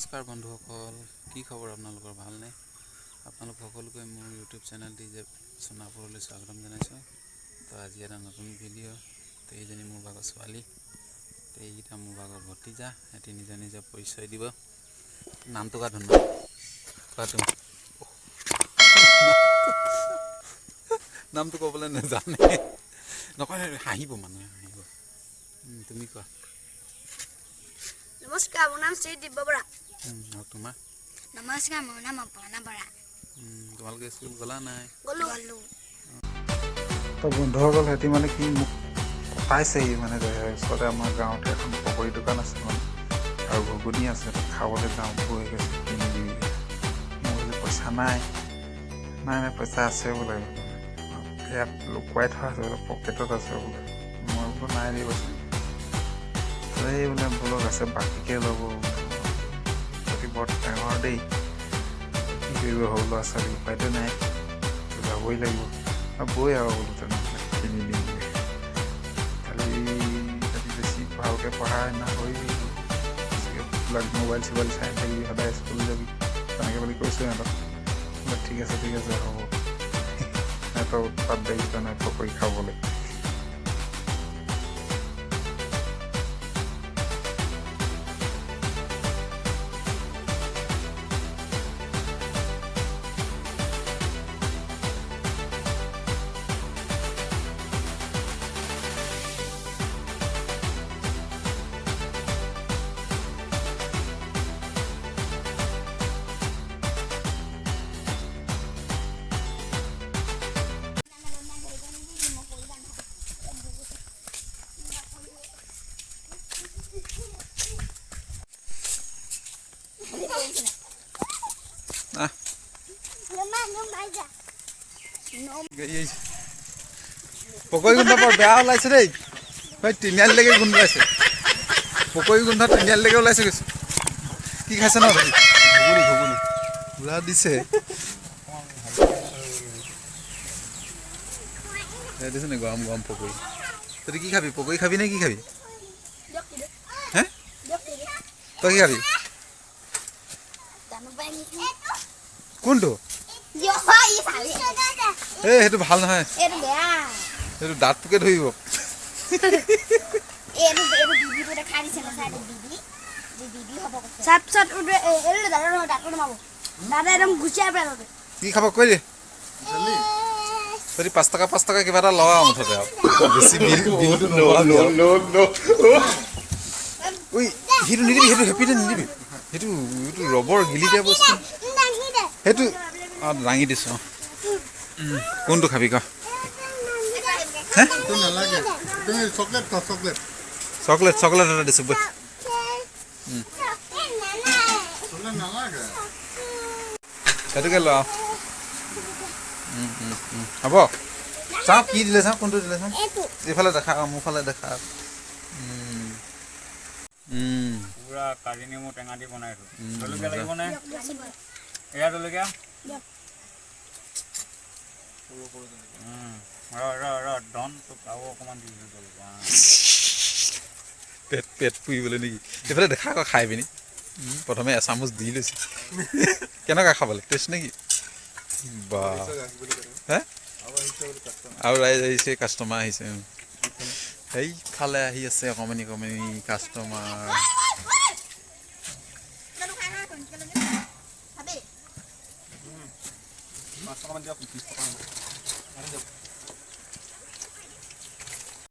নমস্কাৰ বন্ধুসকল, কি খবৰ আপোনালোকৰ? ভালনে? আপোনালোক সকলোকে মোৰ ইউটিউব চেনেল DJ সোণাপুৰলৈ স্বাগতম জনাইছোঁ। তো আজি এটা নতুন ভিডিঅ'। তো এইজনী মোৰ ভাগৰ ছোৱালী, তো এইকেইটা মোৰ ভাগৰ ভতিজা। সিহঁতি নিজে নিজে পৰিচয় দিব। নামটো কা ধুন কোৱা তুমি? নামটো ক'বলৈ নাজানে, নকয়, হাঁহিব মানুহে, হাঁহিব। তুমি কোৱা। নমস্কাৰ, মোৰ নাম শ্ৰী দিব্য বৰা। আৰু তোমাৰ? নমস্কাৰ, মোৰ নাম অপৰ্ণা বৰা। তোমালোকে স্কুল গ'লা নাই? গ'লো। তো বন্ধুসকল, সিহঁতি মানে কি মোক পাইছেহি মানে ওচৰতে আমাৰ গাঁৱতে এখন পকৰী দোকান আছে মানে, আৰু ঘুগুনি আছে, খাবলৈ যাওঁ বৈ গৈছে কিনি দিবি। মোৰ বোলে পইচা নাই, পইচা আছে বোলে, ইয়াত লুকুৱাই থোৱা আছে বোলে, পকেটত আছে বোলে। মই বোলো নাই দি কৈছে, এই বোলে বোলক আছে বাকীকে ল'ব, যদি বৰ ডাঙৰ দেই, কি কৰিব সৰু ল'ৰা ছোৱালী, উপায়তো নাই, যাবই লাগিব। বৈ আৰু বোলো তেনেহ'লে কিনি দিম বুলি। খালি যদি বেছি ভালকৈ পঢ়া শুনা কৰিবি, বেছিকৈ মোবাইল চোবাইল চাই থাকিবি, সদায় স্কুল যাবি, তেনেকৈ বুলি কৈছোঁ সিহঁতক। ঠিক আছে হ'ব। সিহঁতৰ উৎপাত দেখিছে নাই পকৰী খাবলৈ। পকৰী গোন্ধ বৰ বেয়া ওলাইছে দেই, তিনিআলিলৈকে গোন্ধ ওলাইছে। পকৰী গোন্ধ তিনিআলিলৈকে ওলাইছে গৈছে। কি খাইছে ন? ঘুগুনি পুৰা দিছে। দিছে নে গৰম গৰম পকৰী? তই কি খাবি? পকৰী খাবি নে কি খাবি? হে, তই কি খাবি? কোনটো? এই সেইটো ভাল নহয়, সেইটো দাঁত পোকে ধৰিব। কি খাব কৈ দে, যদি 5 টকা কিবা এটা লওঁ মুঠতে আৰু বেছি সেইটো নিদিবি, সেইটো হেপিটো নিদিবি, সেইটো ৰবৰ গিলি দিয়া বস্তু সেইটো। অঁ, দাঙি দিছোঁ। কোনটো খাবি ক? চকলেট এটা দিছোঁ বৈ। সেইটোকে ল। হ'ব, চাওঁ কি দিলে, চাওঁ কোনটো দিলে, চাওঁ। এইফালে দেখা, মোৰ ফালে দেখা। পুৰা কাজি নেমু টেঙা দি বনাইছোঁ। জলকীয়া লাগিবনে? এয়া জলকীয়া। ডন তোক আৰু অকণমান দি দিছোঁ জলকীয়া। পেট পুৰিবলৈ নেকি? এইফালে দেখা আকৌ খাই পিনি। প্ৰথমে এচামুচ দি লৈছে। কেনেকুৱা খাবলৈ, টেষ্ট নেকি? বা হে, আৰু ৰাইজ আহিছে, কাষ্টমাৰ আহিছে। সেইফালে আহি আছে অকণমানি কাষ্টমাৰ।